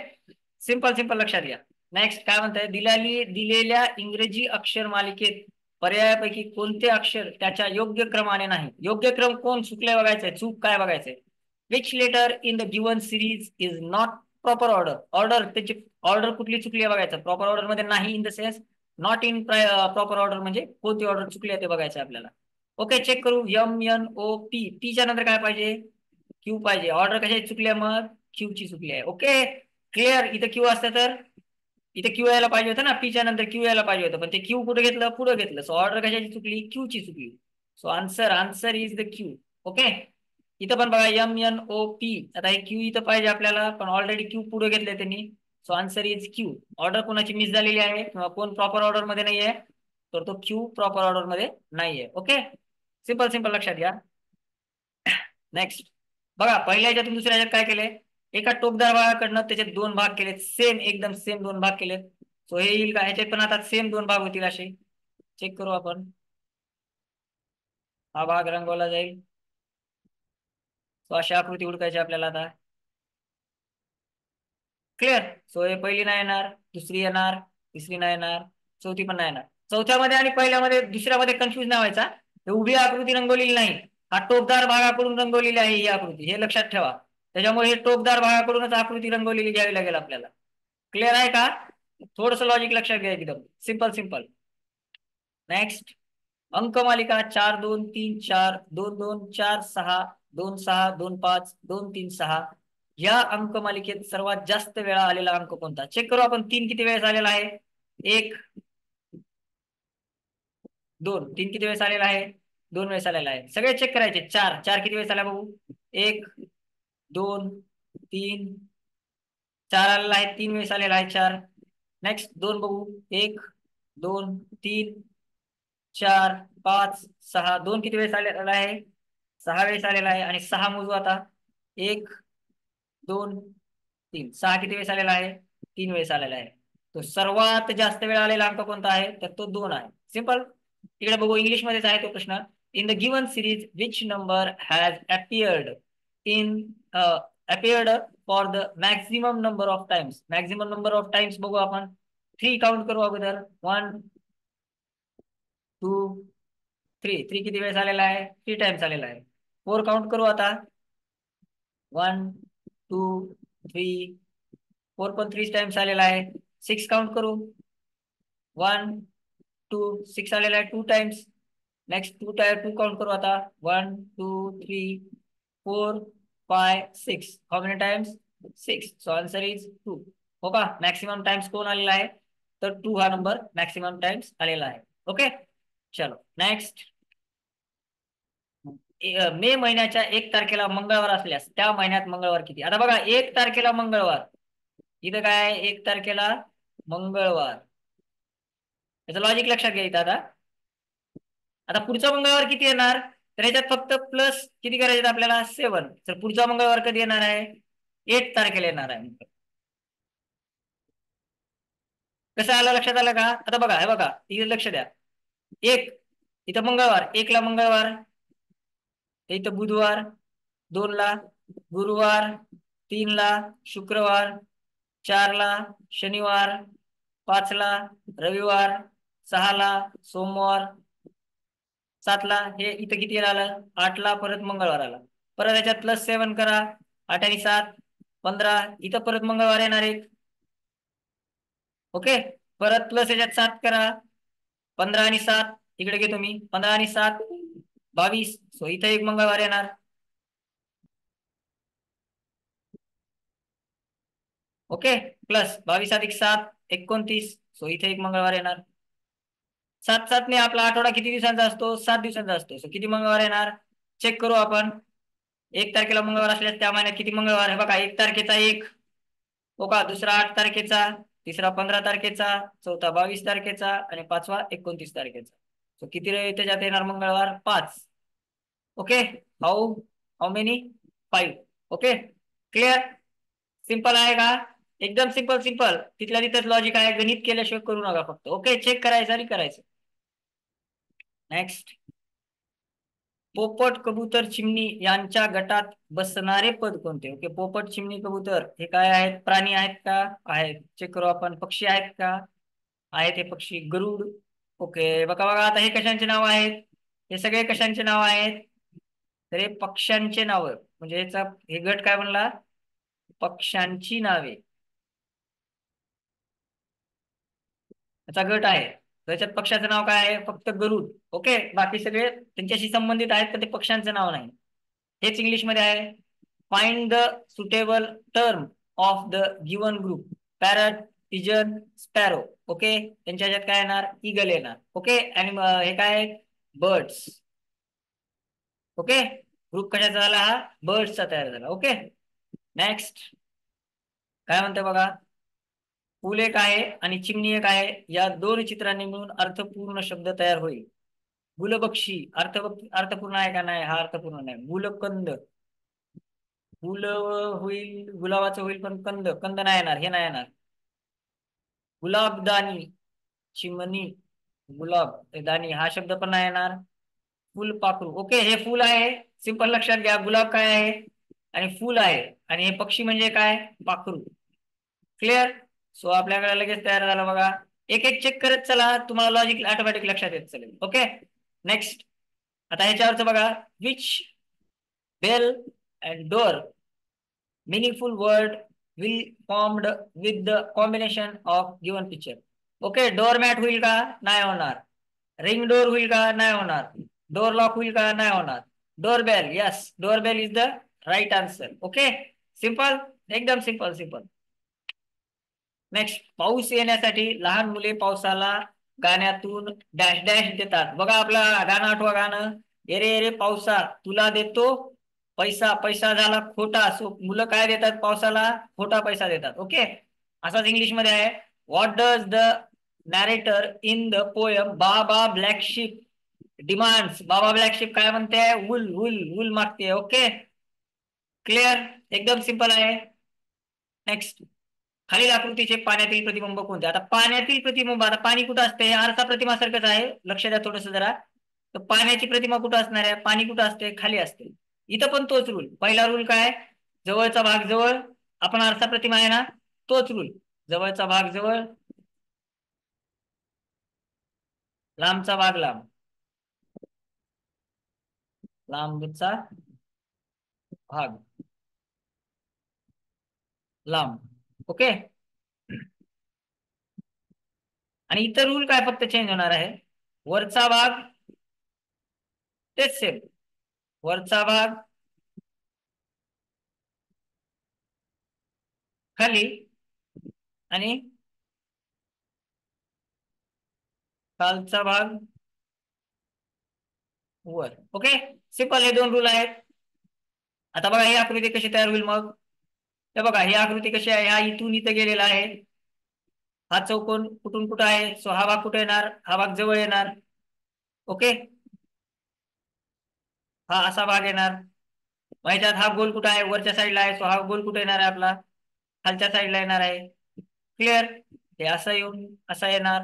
सिंपल सिंपल लक्षात घ्या. नेक्स्ट काय म्हणताय? दिलेल्या इंग्रजी अक्षर मालिकेत पर्यायापैकी कोणते अक्षर त्याच्या योग्य क्रमाने नाही? योग्य क्रम कोण चुकलंय बघायचंय, चूक काय बघायचंय. Which letter in the given series is not proper order. Order त्याची ऑर्डर कुठली चुकली आहे बघायचं. प्रॉपर ऑर्डर मध्ये नाही in the sense not in proper order म्हणजे कोणती ऑर्डर चुकली आहे ते बघायचं आपल्याला. ओके, चेक करू. MNOP, पीच्या नंतर काय पाहिजे? क्यू पाहिजे. ऑर्डर कशाची चुकली आहे मग? क्यू ची चुकली आहे. Okay, clear. इथं क्यू असतं तर इथे क्यू यायला पाहिजे होतं ना, पीच्या नंतर क्यू यायला पाहिजे होतं, पण ते क्यू कुठे घेतलं? पुढे घेतलं. सो ऑर्डर कशाची चुकली? क्यू ची चुकली. So answer is the Q. Okay, इथं पण बघा MNOP. आता हे क्यू इथं पाहिजे आपल्याला, पण ऑलरेडी क्यू पुढे घेतले त्यांनी. So answer is Q. Order कोणाची मिस झालेली आहे किंवा कोण प्रॉपर ऑर्डर मध्ये नाहीये, तर तो क्यू प्रॉपर ऑर्डर मध्ये नाहीये. ओके, सिंपल सिंपल लक्षात घ्या. नेक्स्ट बघा, पहिल्या ह्याच्यातून दुसऱ्या ह्याच्यात काय केलंय? एका टोकदार भागाकडनं त्याचे दोन भाग केलेत. सेम, एकदम सेम दोन भाग केलेत. सो हे येईल का? ह्याच्यात पण आता सेम दोन भाग होतील असे. चेक करू आपण. हा भाग रंगवला जाईल. सो अशी आकृती उडकायची आपल्याला आता. क्लिअर. सो हे पहिली नाही येणार, दुसरी येणार, तिसरी नाही येणार, चौथी पण नाही येणार. चौथ्यामध्ये आणि पहिल्यामध्ये दुसऱ्यामध्ये कन्फ्युज नाही व्हायचा. हे उभी आकृती रंगवलेली नाही, हा टोकदार भागाकडून रंगवलेली आहे ही आकृती, हे लक्षात ठेवा. त्याच्यामुळे हे टोकदार भागाकडूनच आकृती रंगवलेली घ्यावी लागेल आपल्याला. क्लिअर आहे का? थोडस लॉजिक लक्षात घ्या, एकदम सिंपल सिंपल. नेक्स्ट, अंकमालिका 4 2 3 4 2 2 4 6 2 6 2 5 2 3 6 या अंकमालिकेत सर्वात जास्त वेळा आलेला अंक कोणता? चेक करू आपण. 3 किती वेळेस आलेला आहे? 1 2. 3 किती वेळेस आलेला आहे? 2 वेळेस आलेला आहे. सगळे चेक करायचे. 4 किती वेळेस आला बघू? 1 2 3 4 आलेला आहे. 3 वेळेस आलेला आहे 4. नेक्स्ट 2 बघू. 1 2 3 4 5 6. 2 किती वेळेस आलेला आहे? 6 वेळेस आलेला आहे. आणि 6 मोजू आता. 1 2 3. 6 किती वेळेस आलेला आहे? 3 वेळेस आलेला आहे. तो सर्वात जास्त वेळ आलेला अंक कोणता आहे? तर तो 2 आहे. सिंपल. इकडे बघू, इंग्लिश मध्येच आहे तो प्रश्न. In the given series which number has in appeared for the maximum number of times. Maximum number of times बघू आपण. 3 काउंट करू अगोदर. 1 2 3. 3 किती वेळेस आलेला आहे? 3 टाइम्स आलेला आहे. 4 काउंट करू आता. 1 2 3 4 पण 3 टाइम्स आलेला आहे. 6 काउंट करू. 1 2 6 आलेला आहे 2 टाइम्स. नेक्स्ट 2 काउंट करू आता. 1 2 3 4 5 6. How many times? 6. So answer is 2. हो का? मॅक्सिमम टाइम्स कोण आलेला आहे? तर 2 हा नंबर मॅक्सिमम टाइम्स आलेला आहे. ओके, चलो नेक्स्ट. मे महिन्याच्या 1 तारखेला मंगळवार असल्यास त्या महिन्यात मंगळवार किती? आता बघा, 1 तारखेला मंगळवार, इथं काय आहे? 1 तारखेला मंगळवार. याचं लॉजिक लक्षात घ्या इथं. आता पुढचा मंगळवार किती येणार? तर याच्यात फक्त प्लस किती करायचे आपल्याला? 7. तर पुढचा मंगळवार कधी येणार आहे? 8 तारखेला येणार आहे. कसं आलं? लक्षात आलं का? आता बघा, हे बघा, इथे लक्ष द्या. 1 इथं मंगळवार, 1 ला मंगळवार, इथं बुधवार, 2 ला गुरुवार, 3 ला शुक्रवार, 4 ला शनिवार, 5 ला रविवार, 6 ला सोमवार, 7 ला हे इथं किती आलं? 8 ला परत मंगळवार आला. परत याच्यात प्लस 7 करा. 8 आणि 7 15. इथं परत मंगळवार येणार एक. ओके, परत प्लस याच्यात 7 करा. 15 आणि 7 इकडे घेतो मी. 15 आणि 7 22. सो इथं एक मंगळवार येणार. ओके, प्लस 22 अधिक 7 29. सो इथे एक मंगळवार येणार. 7 7 ने आपला आठवडा किती दिवसांचा असतो? 7 दिवसांचा असतो. सो किती मंगळवार येणार? चेक करू आपण. 1 तारखेला मंगळवार असल्यास त्या महिन्यात किती मंगळवार आहे? बघा, 1 तारखेचा 1. हो का? दुसरा 8 तारखेचा, तिसरा 15 तारखेचा, चौथा 22 तारखेचा आणि पाचवा 29 तारखेचा. सो किती त्याच्यात येणार मंगळवार? 5. Okay, how how many? 5. Okay, clear. Simple आहे का? एकदम सिंपल सिंपल. तिथल्या तिथेच लॉजिक आहे. गणित केल्याशिवाय करू नका फक्त. ओके, चेक करायचं आणि करायचं. नेक्स्ट, पोपट, कबूतर, चिमणी यांच्या गटात बसणारे पद कोणते? ओके, पोपट, चिमणी, कबूतर हे काय आहेत? प्राणी आहेत का? आहेत. चेक करू आपण. पक्षी आहेत का? आहेत हे पक्षी. गरुड. ओके, बघा बघा आता हे कशांचे नाव आहेत? हे सगळे कशांचे नाव आहेत? तर हे पक्ष्यांचे नाव. म्हणजे याचा हे गट काय म्हणला? पक्ष्यांची नावे. याचा गट आहे. त्याच्यात पक्षाचं नाव काय आहे? फक्त गरुड. ओके, बाकी सगळे त्यांच्याशी संबंधित आहेत पण ते पक्ष्यांचं नाव नाही. हेच इंग्लिश मध्ये आहे. Find the suitable term of the given group. Parrot, pigeon, sparrow. Okay, त्यांच्या ह्याच्यात काय येणार? ईगल येणार. ओके, आणि हे काय आहे? बर्ड्स. ओके, ग्रुप कशाचा झाला? हा बर्ड्सचा तयार झाला. ओके, नेक्स्ट काय म्हणते बघा. फुल एक आहे आणि चिमणी एक आहे. या दोन चित्रांनी मिळून अर्थपूर्ण शब्द तयार होईल. गुलबक्षी अर्थपूर्ण आहे का? नाही, हा अर्थपूर्ण नाही. गुलकंद. गुल होईल, गुलाबाचं होईल पण कंद कंद नाही येणार, हे नाही येणार. गुलाबदानी, चिमणी, गुलाब दानी हा शब्द पण नाही येणार. फुलपाखरू. ओके, हे फुल आहे. सिंपल लक्षात घ्या. गुलाब काय आहे? आणि फुल आहे. आणि हे पक्षी म्हणजे काय? पाखरू. क्लिअर? सो आपल्याकडे लगेच तयार झालं बघा. एक एक चेक करत चला, तुम्हाला लॉजिक ऑटोमॅटिक लक्षात येत चलेल. Okay, next. आता ह्याच्यावरच बघा. Which bell and door meaningful word will formed with the combination of given picture. Okay, doormat होईल का? नाही होणार. रिंग डोर होईल का? नाही होणार. डोर लॉक होईल का? नाही होणार. Doorbell. Yes, doorbell is the right answer. Okay, simple, एकदम सिंपल सिंपल. नेक्स्ट, पाऊस येण्यासाठी लहान मुले पावसाला गाण्यातून डॅश डॅश देतात. बघा आपला गाणं आठवा. गाणं, एरे एरे पावसा तुला देतो पैसा. पैसा झाला खोटा. सो मुलं काय देतात पावसाला? खोटा पैसा देतात. ओके, असाच इंग्लिश मध्ये आहे. What does the narrator in the poem बाबा ब्लॅक शिप डिमांड्स? बाबा ब्लॅक शिप काय म्हणते? वूल वूल वूल मागते. ओके, क्लिअर, एकदम सिंपल आहे. नेक्स्ट, खालील आकृतीचे पाण्यातील प्रतिबिंब कोणते? आता पाण्यातील प्रतिबिंब, आता पाणी कुठं असते? आरसा प्रतिमा सारखंच आहे. लक्ष द्या थोडस जरा. तर पाण्याची प्रतिमा कुठं असणार आहे? पाणी कुठं असते? खाली असते. इथं पण तोच रूल. पहिला रूल काय? जवळचा भाग जवळ. आपण आरसा प्रतिमा आहे ना, तोच रूल. जवळचा भाग जवळ, लांबचा भाग लांब. लांबचा भाग लांब. ओके, आणि इतर रूल काय फक्त चेंज होणार आहे? वरचा भाग तेच सेम. वरचा भाग खाली आणि खालचा भाग वर. ओके, सिंपल, हे दोन रूल आहेत. आता बघा ही आकृती कशी तयार होईल मग. हे बघा ही आकृती कशी आहे? हा इथून इथं गेलेला आहे. हा चौकोन कुठून कुठं आहे? सो हा भाग कुठे येणार? हा भाग जवळ येणार. ओके, हा असा भाग येणार. मग ह्याच्यात हा गोल कुठं आहे? वरच्या साईडला आहे. सो हा गोल कुठे येणार आहे आपला? खालच्या साईडला येणार आहे. क्लिअर? हे असं येऊन असा येणार,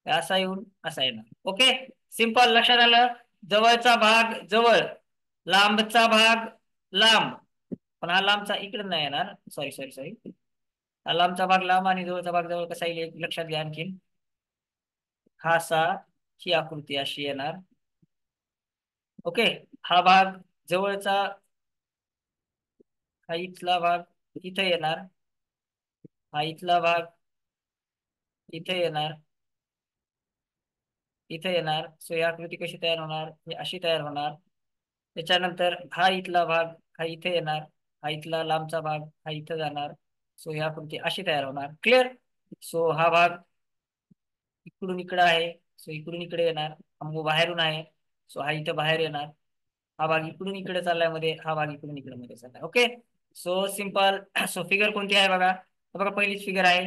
हे असा येऊन असा येणार. ओके, सिंपल, लक्षात आलं. जवळचा भाग जवळ, लांबचा भाग लांब. पण हा लांबचा इकडे नाही येणार. सॉरी सॉरी सॉरी, हा लांबचा भाग लांब आणि जवळचा भाग जवळ कसा येईल लक्षात घ्या आणखी. हा असा, ही आकृती अशी येणार. ओके, हा भाग जवळचा, हा इथला भाग इथे येणार. हा इथला भाग इथे येणार, इथे येणार. सो ही आकृती कशी तयार होणार? ही अशी तयार होणार. त्याच्यानंतर हा इथला भाग हा इथे येणार. हा इथला लांबचा भाग हा इथे जाणार. सो ही आकृती अशी तयार होणार. क्लिअर? सो हा भाग इकडून इकडे आहे. सो इकडून इकडे येणार. हा मूग बाहेरून आहे. सो हा इथं बाहेर येणार. हा भाग इकडून इकडे चाललाय मध्ये, हा भाग इकडून इकडे मध्ये चाललाय. Okay, so simple. So figure कोणती आहे बघा. बघा पहिलीच फिगर आहे.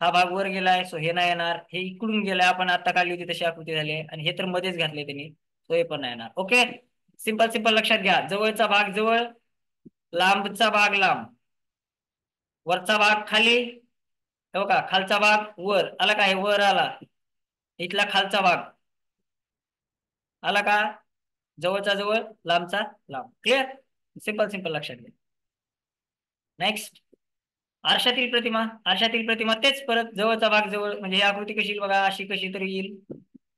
हा भाग वर गेलाय. सो हे नाही येणार. हे इकडून गेलाय, आपण आता काढली होती तशी आकृती झाली आहे. आणि हे तर मध्येच घातले त्यांनी. सो हे पण नाही येणार. ओके, सिंपल सिंपल लक्षात घ्या. जवळचा भाग जवळ, लांबचा भाग लांब, वरचा भाग खाली. हो का, खालचा भाग वर आला का? हे वर आला. इथला खालचा भाग आला का? जवळचा जवळ, लांबचा लांब. क्लिअर? सिंपल सिंपल लक्षात घ्या. नेक्स्ट, आरशातील प्रतिमा. आरशातील प्रतिमा तेच परत, जवळचा भाग जवळ, म्हणजे ही आकृती कशी येईल बघा, अशी कशी तरी येईल,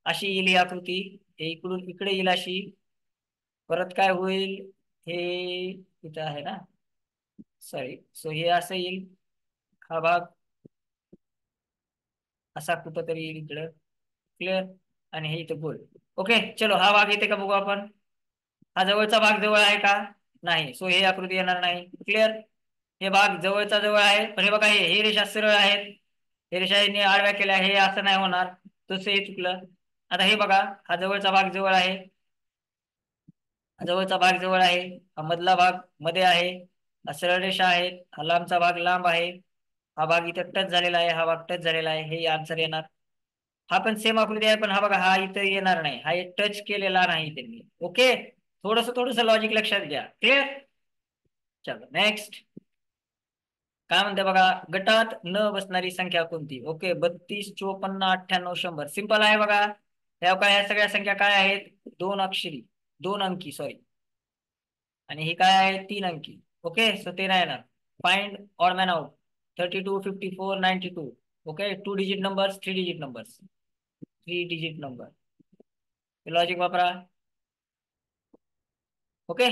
अशी येईल ही आकृती. हे इकडून इकडे येईल अशी. परत काय होईल, हे इथं आहे ना, सॉरी, सो हे असं येईल. हा भाग असा कुठं तरी येईल इकडं. क्लिअर? आणि हे इथं गोल. ओके, चलो हा भाग येते का बघू आपण. हा जवळचा भाग जवळ आहे का? नाही, सो हे आकृती येणार नाही. क्लिअर? हे भाग जवळचा जवळ आहे, पण हे बघा, हे रेषा सरळ आहेत, हे रेषा यांनी आडव्या केल्या, हे असं नाही होणार, तसं हे चुकलं. आता हे बघा, हा जवळचा भाग जवळ आहे, हा जवळचा भाग जवळ आहे, हा मधला भाग मध्ये आहे, हा सरळ रेषा आहे, हा लांबचा भाग लांब आहे, हा भाग इथं टच झालेला आहे, हा भाग टच झालेला आहे, हे आन्सर येणार. हा पण सेम आकृती आहे, पण हा बघा, हा इथं येणार नाही, हा टच केलेला नाही त्यांनी. ओके, थोडस थोडस लॉजिक लक्षात घ्या. क्लिअर? चलो नेक्स्ट. काय म्हणते बघा, गटात न बसणारी संख्या कोणती? ओके, 32, 54, 98, 100. सिंपल आहे बघा. ह्या सगळ्या संख्या काय आहेत? दोन अक्षरी, दोन अंकी, सॉरी. आणि ही काय आहे? तीन अंकी. ओके, सो ते नाही येणार. Find odd man out. 32, 54, 92. Okay, 2 digit numbers, 3 digit numbers, 3 digit number. Logic वापरा. Okay,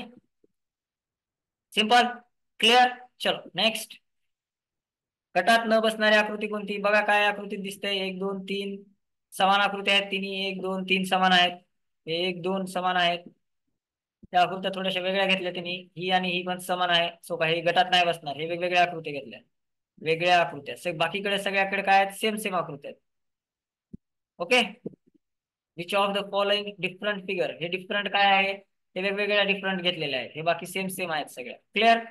simple, clear. चलो नेक्स्ट. गटात न बसणारी आकृती कोणती? बघा काय आकृतीत दिसतंय, 1 2 3 समान आकृती आहेत, तिन्ही 1 2 3 समान आहेत, हे 1 2 समान आहेत. त्या आकृत्या थोड्याशा वेगळ्या घेतल्या त्यांनी, ही आणि ही पण समान आहे, सो काही गटात नाही बसणार. हे वेगवेगळ्या आकृत्या घेतल्या, वेगळ्या आकृत्या. बाकीकडे सगळ्याकडे काय आहेत? सेम सेम आकृत्या आहेत. Okay, which of the following different figure. हे डिफरंट काय आहे? हे वेगवेगळ्या डिफरंट घेतलेल्या आहेत, हे बाकी सेम सेम आहेत सगळ्या. क्लिअर?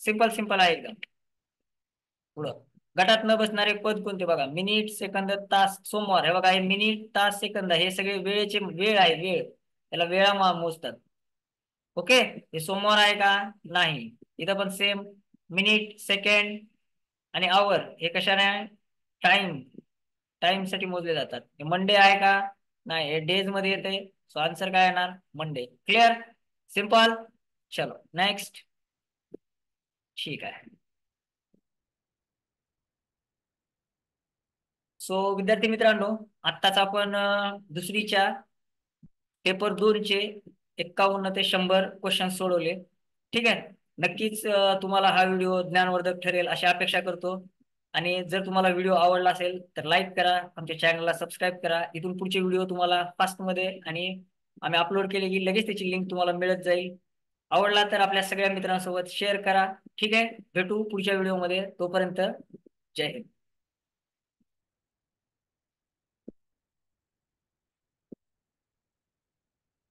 सिंपल सिंपल आहे एकदम. पुढं, गटात न बसणारे पद कोणते? बघा, मिनिट, सेकंद, तास, सोमवार. हे बघा, हे मिनिट, तास, सेकंद, हे सगळे वेळेचे वेळ आहे, वेळ, त्याला वेळा मोजतात. ओके, हे सोमवार आहे का? नाही. इथं पण सेम, मिनिट, सेकंड आणि आवर हे कशाने आहे? टाइम, टाइम साठी मोजले जातात. हे मंडे आहे का? नाही, हे डेज मध्ये येते, सो आन्सर काय येणार? मंडे. क्लिअर? सिंपल. चलो नेक्स्ट. ठीक आहे. सो विद्यार्थी मित्रांनो, आत्ताच आपण दुसरीच्या पेपर 2चे 51 ते 100 क्वेश्चन सोडवले. ठीक आहे, नक्कीच तुम्हाला हा व्हिडिओ ज्ञानवर्धक ठरेल अशी अपेक्षा करतो. आणि जर तुम्हाला व्हिडिओ आवडला असेल तर लाईक करा, आमच्या चॅनलला सबस्क्राईब करा. इथून पुढचे व्हिडिओ तुम्हाला फास्टमध्ये आणि आम्ही अपलोड केले की लगेच त्याची लिंक तुम्हाला मिळत जाईल. आवडला तर आपल्या सगळ्या मित्रांसोबत शेअर करा. ठीक आहे, भेटू पुढच्या व्हिडिओमध्ये. तोपर्यंत जय हिंद.